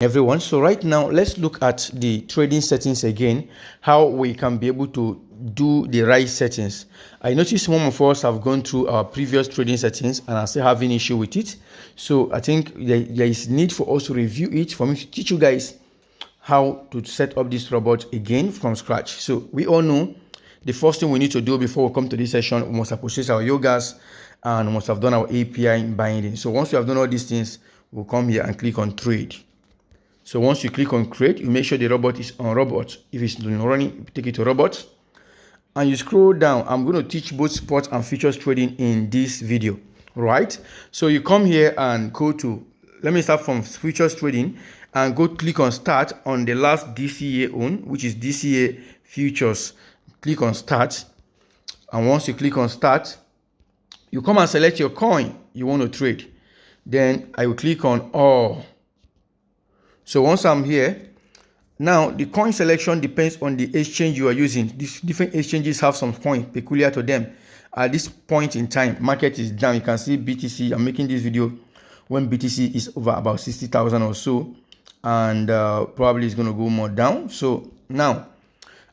Everyone, so right now let's look at the trading settings again, how we can be able to do the right settings. I noticed some of us have gone through our previous trading settings and are still having issue with it. So I think there is need for us to review it, for me to teach you guys how to set up this robot again from scratch. So we all know the first thing we need to do before we come to this session, we must have purchased our yogas and we must have done our API binding. So once we have done all these things, we'll come here and click on trade. So once you click on create, you make sure the robot is on robot. If it's running, take it to robot. And you scroll down. I'm going to teach both spot and futures trading in this video, right? So you come here and go to, let me start from futures trading and go click on start on the last DCA on, which is DCA futures. Click on start. And once you click on start, you come and select your coin you want to trade. Then I will click on all. So once I'm here, now the coin selection depends on the exchange you are using. These different exchanges have some coin peculiar to them. At this point in time, market is down. You can see BTC. I'm making this video when BTC is over about 60,000 or so, and probably it's going to go more down. So now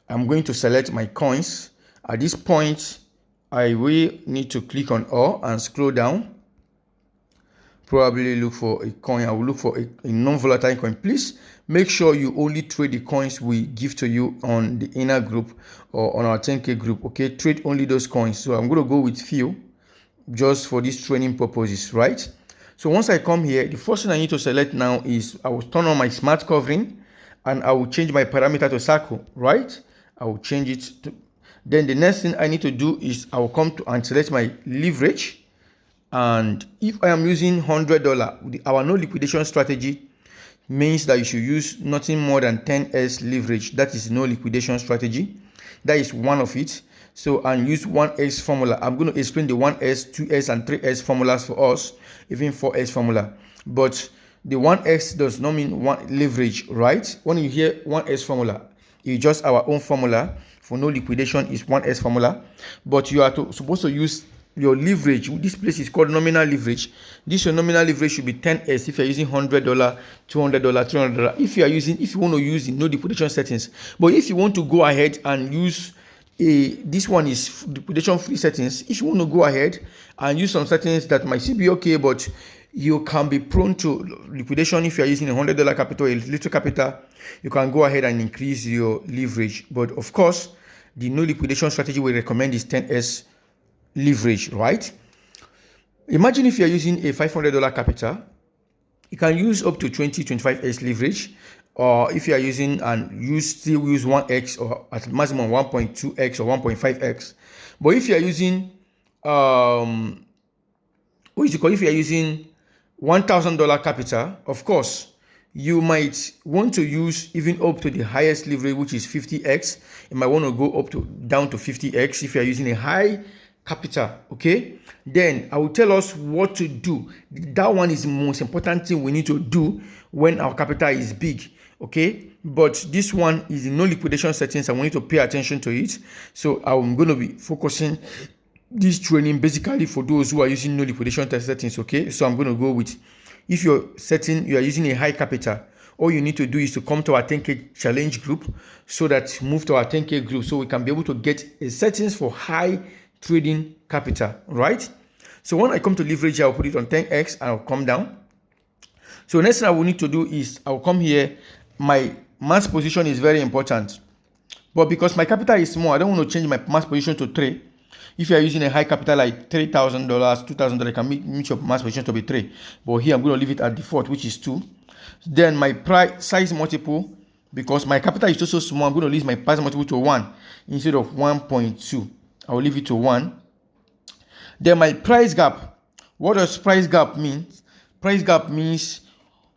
I'm going to select my coins. At this point, I will need to click on all and scroll down. Probably look for a coin. I will look for a non-volatile coin. Please make sure you only trade the coins we give to you on the inner group or on our 10K group. Okay, trade only those coins. So I'm going to go with few just for these training purposes, right? So once I come here, the first thing I need to select now is I will turn on my smart covering and I will change my parameter to circle, right? I will change it to, then the next thing I need to do is I will come to and select my leverage. And if I am using $100, our no liquidation strategy means that you should use nothing more than 10x leverage. That is no liquidation strategy. That is one of it. So, and use 1x formula. I'm going to explain the 1s, 2s, and 3s formulas for us, even 4s formula. But the 1x does not mean one leverage, right? When you hear 1s formula, it's just our own formula for no liquidation is 1s formula. But you are supposed to use your leverage. This place is called nominal leverage. This your nominal leverage should be 10x if you're using $100, $200, $300. If you want to use the no liquidation settings. But if you want to go ahead and use this one is liquidation free settings. If you want to go ahead and use some settings that might still be okay, but you can be prone to liquidation if you're using $100 capital, a little capital, you can go ahead and increase your leverage. But of course, the no liquidation strategy we recommend is 10x leverage, right? Imagine if you're using a $500 capital, you can use up to 25x leverage, or if you are using and still use 1x or at maximum 1.2x or 1.5x. But if you are using if you are using $1,000 capital, of course you might want to use even up to the highest leverage, which is 50x. You might want to go down to 50x if you are using a high capital. Okay, then I will tell us what to do. That one is the most important thing we need to do when our capital is big. Okay, but this one is the no liquidation settings and we need to pay attention to it. So I'm going to be focusing this training basically for those who are using no liquidation settings. Okay, so I'm going to go with, if you are using a high capital, all you need to do is to come to our 10K challenge group, so that move to our 10K group so we can be able to get a settings for high trading capital, right? So when I come to leverage, I'll put it on 10x and I'll come down. So next thing I will need to do is I'll come here. My max position is very important, but because my capital is small, I don't want to change my max position to 3. If you are using a high capital like $3,000, $2,000, I can make your max position to be 3. But here I'm going to leave it at default, which is 2. Then my price size multiple, because my capital is just so small, I'm going to leave my price multiple to 1 instead of 1.2. I will leave it to 1. Then my price gap. What does price gap mean? Price gap means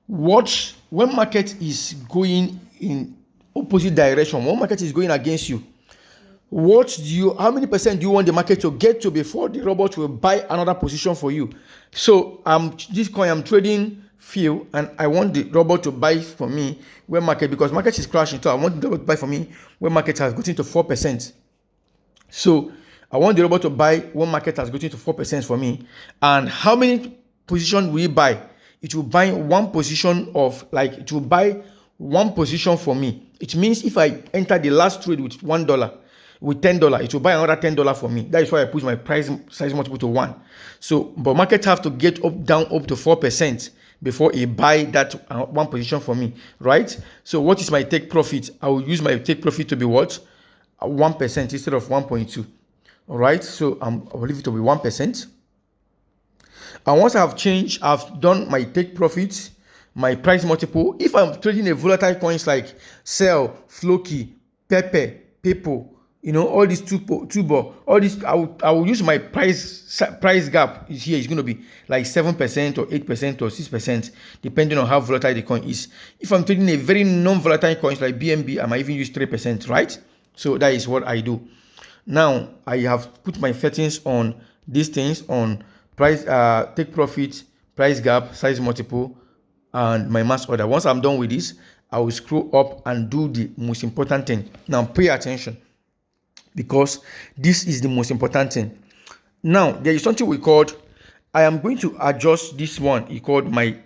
when market is going in opposite direction, when market is going against you, how many percent do you want the market to get to before the robot will buy another position for you? So this coin I'm trading few, and I want the robot to buy for me when because market is crashing, so I want the robot to buy for me when market has gotten to 4%. So I want the robot to buy when market has gotten to 4% for me. And how many positions will he buy it will buy one position of, like, it will buy one position for me. It means if I enter the last trade with $1, with $10, it will buy another $10 for me. That is why I put my price size multiple to 1. So, but markets have to get down up to 4% before it buy that one position for me, right? So what is my take profit? I will use my take profit to be what? 1% instead of 1.2. All right, so I will leave it to be 1%. And once I've done my take profit, my price multiple. If I'm trading a volatile coins like Cell, Floki, Pepe, People, all these Tubo, all these, I will use my price gap is here. It's going to be like 7% or 8% or 6%, depending on how volatile the coin is. If I'm trading a very non-volatile coins like BNB, I might even use 3%, right? So that is what I do. Now I have put my settings on these things, on price, take profit, price gap, size multiple, and my mass order. Once I'm done with this, I will scroll up and do the most important thing. Now pay attention, because this is the most important thing. Now there is something we called, I am going to adjust this one. It's called my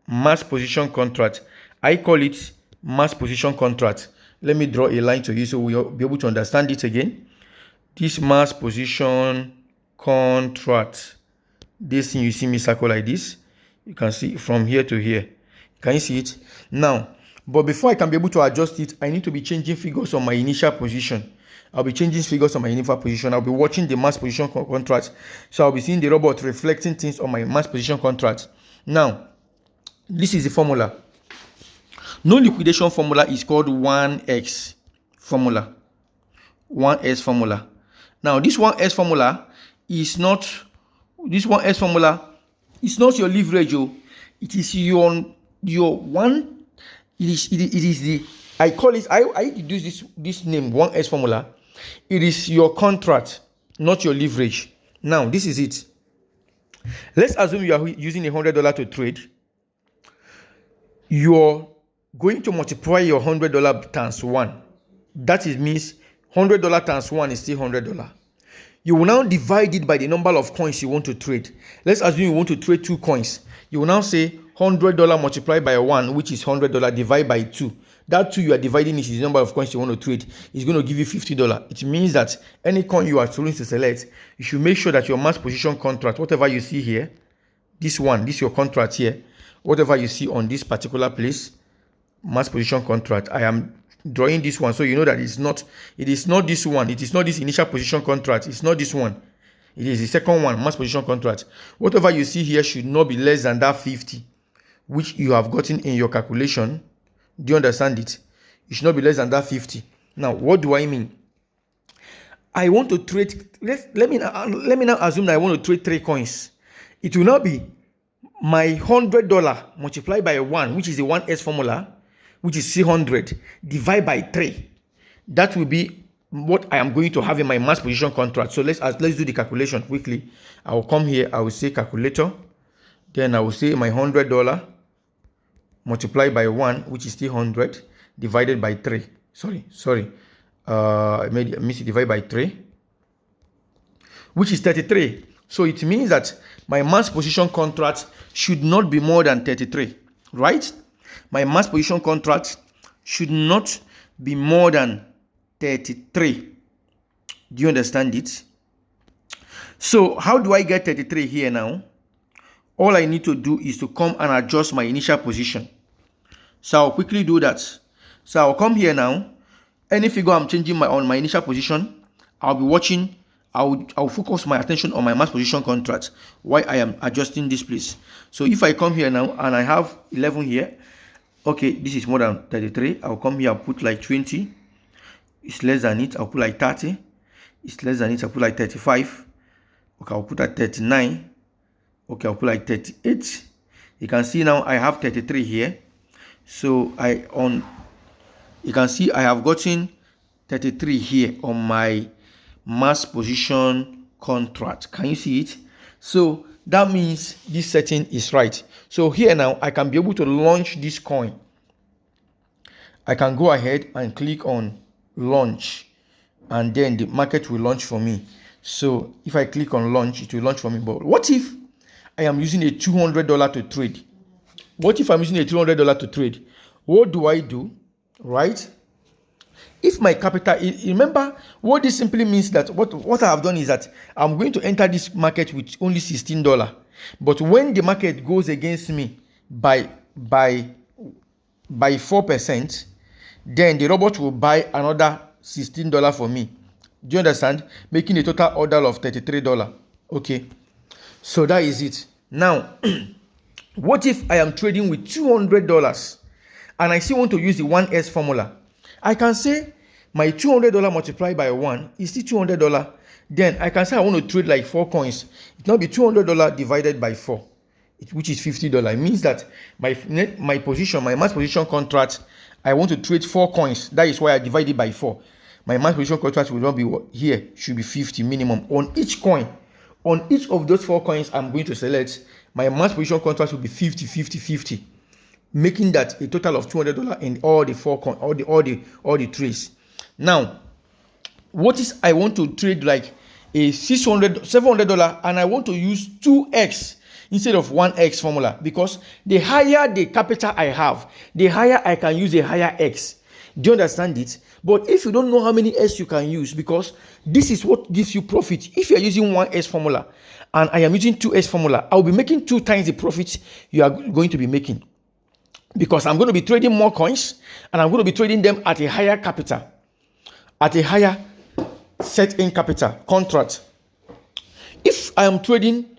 mass position contract. I call it mass position contract. Let me draw a line to you so we'll be able to understand it again. This mass position contract, this thing you see me circle like this, you can see from here to here. Can you see it? Now, but before I can be able to adjust it, I need to be changing figures on my initial position. I'll be changing figures on my initial position. I'll be watching the mass position contract. So I'll be seeing the robot reflecting things on my mass position contract. Now, this is the formula. No liquidation formula is called 1x formula. 1s formula. Now, this 1s formula is not, this 1s formula is not your leverage. It is your one. It is the, I call it, I use this name 1s formula. It is your contract, not your leverage. Now, this is it. Let's assume you are using $100 to trade. You're going to multiply your $100 times 1. That means $100 times 1 is still $100. You will now divide it by the number of coins you want to trade. Let's assume you want to trade 2 coins. You will now say $100 multiplied by 1, which is $100, divide by 2. That 2 you are dividing is the number of coins you want to trade. It's going to give you $50. It means that any coin you are trying to select, you should make sure that your mass position contract, whatever you see here, this one, this is your contract here, whatever you see on this particular place, mass position contract, I am drawing this one so you know that it is not this one. It is not this initial position contract. It's not this one. It is the second one, mass position contract. Whatever you see here should not be less than that 50, which you have gotten in your calculation. Do you understand it? It should not be less than that 50. Now, what do I mean? I want to trade. Let me now assume that I want to trade 3 coins. It will now be my $100 multiplied by 1, which is the 1s formula, which is 300, divide by 3. That will be what I am going to have in my mass position contract. So let's do the calculation quickly. I will come here. I will say calculator. Then I will say my $100 multiplied by 1, which is 300, divided by 3. Sorry. I made a mistake. Divide by 3, which is 33. So it means that my mass position contract should not be more than 33, right? My mass position contract should not be more than 33. Do you understand it? So how do I get 33 here now? All I need to do is to come and adjust my initial position. So I'll quickly do that. So I'll come here now. Any figure I'm changing on my initial position, I'll be watching. I'll focus my attention on my mass position contract while I am adjusting this place. So if I come here now and I have 11 here, okay, this is more than 33. I'll come here, I'll put like 20. It's less than it, I'll put like 30. It's less than it, I'll put like 35. Okay, I'll put at 39. Okay, I'll put like 38. You can see now I have 33 here. So you can see I have gotten 33 here on my mass position contract. Can you see it? So that means this setting is right. So here now I can be able to launch this coin. I can go ahead and click on launch, and then the market will launch for me. So if I click on launch, it will launch for me. But what if I am using a $200 to trade? What if I'm using a $300 to trade? What do I do? Right? If my capital, remember what this simply means, that what I have done is that I'm going to enter this market with only $16. But when the market goes against me by 4%, then the robot will buy another $16 for me. Do you understand? Making a total order of $33. Okay. So that is it. Now, what if I am trading with $200 and I still want to use the 1S formula? I can say my $200 multiplied by 1 is still $200. Then I can say I want to trade like 4 coins. It will be $200 divided by 4, which is $50. It means that my max position contract, I want to trade 4 coins. That is why I divide it by 4. My max position contract will not be here, should be 50 minimum on each coin. On each of those 4 coins I'm going to select, my max position contract will be 50, 50, 50, making that a total of $200 in all the 4 coins, all the trades. Now, what is I want to trade like a $700 and I want to use 2x instead of 1x formula, because the higher the capital I have, the higher I can use a higher x. Do you understand it? But if you don't know how many s you can use, because this is what gives you profit. If you are using 1s formula and I am using 2s formula, I will be making 2 times the profit you are going to be making, because I'm going to be trading more coins and I'm going to be trading them at a higher capital, at a higher set-in capital contract. If I am trading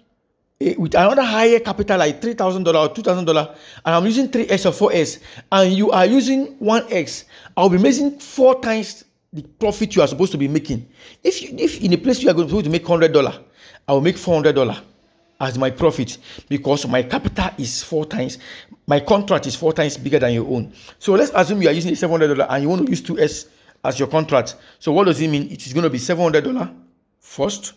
with another higher capital like $3,000 or $2,000 and I'm using 3x or 4x and you are using 1x, I'll be making 4 times the profit you are supposed to be making. If in a place you are going to make $100, I will make $400 as my profit, because my capital is 4 times, my contract is 4 times bigger than your own. So let's assume you are using $700 and you want to use 2s as your contract. So what does it mean? It is going to be $700 first,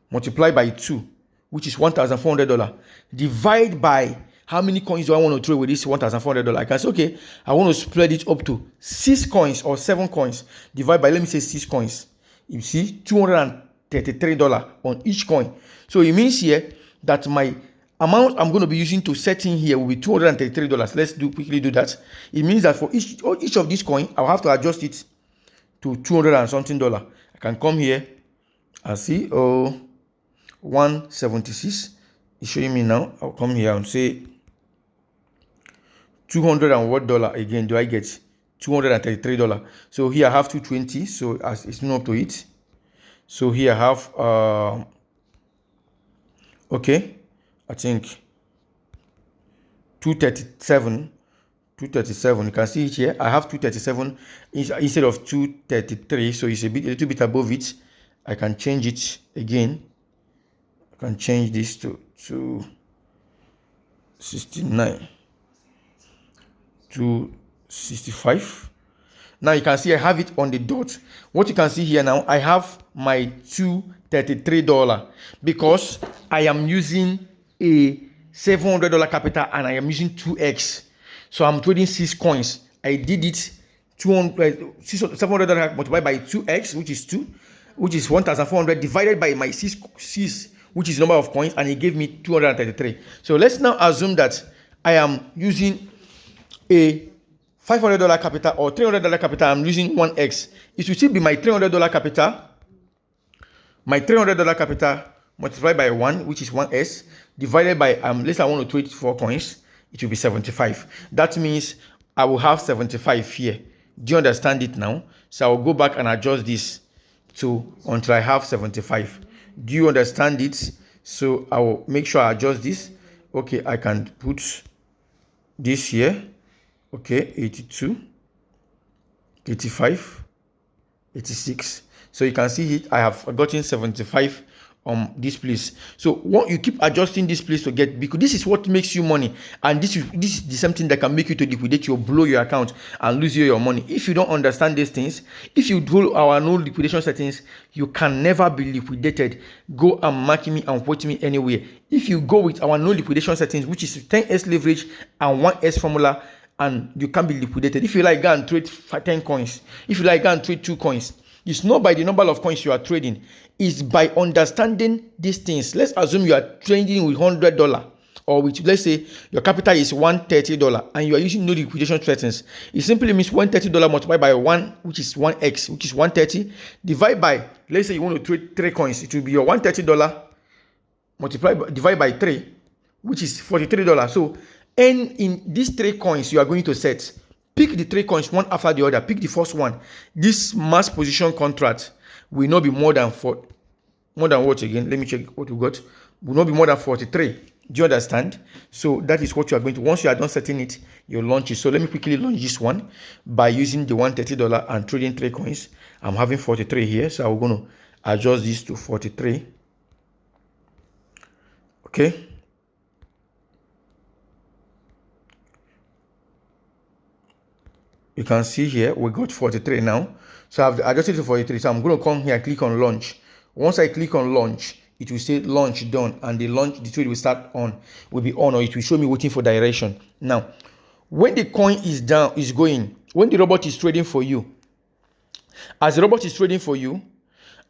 multiplied by 2, which is $1,400. Divide by how many coins do I want to trade with this $1,400? I can say, okay, I want to spread it up to 6 coins or 7 coins. Divide by, let me say 6 coins. You see, $233 on each coin. So it means here that my amount I'm going to be using to set in here will be $233. Let's quickly do that. It means that for each of these coins, I'll have to adjust it to $200 and something. I can come here and see, 176 is showing me now. I'll come here and say 200 and what dollar again do I get? $233. So here I have 220, so as it's not up to it. So here I have okay, I think 237. You can see it here. I have 237 instead of 233, so it's a little bit above it. I can change it again. I can change this to 69 to 65. Now you can see I have it on the dot. What you can see here now, I have my $233 because I am using a $700 capital and I am using 2x. So I'm trading 6 coins. I did it $700 multiplied by 2x, which is 2, which is 1,400 divided by my 6, which is the number of coins, and it gave me 233. So let's now assume that I am using a $500 capital or $300 capital. I'm using 1x. It should still be my $300 capital. My $300 capital multiplied by 1, which is 1s, divided by let's say I want to trade 4 coins. It will be 75. That means I will have 75 here. Do you understand it now? So I will go back and adjust this until I have 75. Do you understand it? So I will make sure I adjust this. Okay, I can put this here. Okay, 82, 85, 86. So you can see it. I have gotten 75 on this place. So what you keep adjusting this place to get, because this is what makes you money, and this is the same thing that can make you to liquidate your blow your account and lose your money. If you don't understand these things, if you do our no liquidation settings, you can never be liquidated. Go and mark me and quote me anywhere. If you go with our no liquidation settings, which is 10s leverage and 1s formula, and you can be liquidated. If you like, go and trade 10 coins. If you like, go and trade 2 coins. It's not by the number of coins you are trading. It's by understanding these things. Let's assume you are trading with $100 or with, let's say your capital is $130 and you are using no liquidation settings, it simply means $130 multiplied by 1, which is 1x, which is 130, divide by, let's say you want to trade 3 coins, it will be your $130 divide by 3, which is $43. So, and in these 3 coins you are going to set, pick the 3 coins one after the other. Pick the first one. This mass position contract will not be more than what again? Let me check what we got. Will not be more than 43. Do you understand? So that is what you are going to. Once you are done setting it, you launch it. So let me quickly launch this one by using the $130 and trading 3 coins. I'm having 43 here, so I'm going to adjust this to 43. Okay. You can see here we got 43 now. So I've adjusted to 43. So I'm going to come here and click on launch. Once I click on launch, it will say launch done, and the trade will start on, will be on, or it will show me waiting for direction. Now, when the coin is going, when the robot is trading for you, as the robot is trading for you,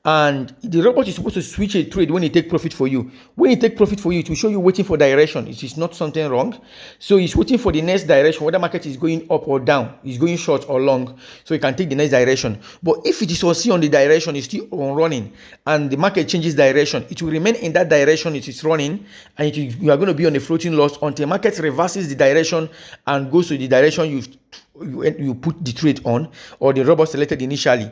and the robot is supposed to switch a trade when it take profit for you. When it take profit for you, it will show you waiting for direction. It is not something wrong. So it's waiting for the next direction, whether market is going up or down, is going short or long. So you can take the next direction. But if it is still on the direction, it's still on running, and the market changes direction, it will remain in that direction it is running, and you are going to be on a floating loss until market reverses the direction and goes to the direction you put the trade on, or the robot selected initially,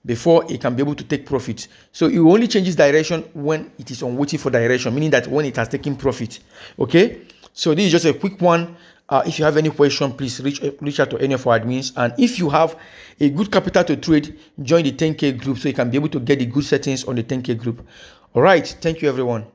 before it can be able to take profit. So it only changes direction when it is on waiting for direction, meaning that when it has taken profit. Okay, so this is just a quick one. If you have any question, please reach out to any of our admins, and if you have a good capital to trade, join the 10K group so you can be able to get the good settings on the 10K group. All right, thank you everyone.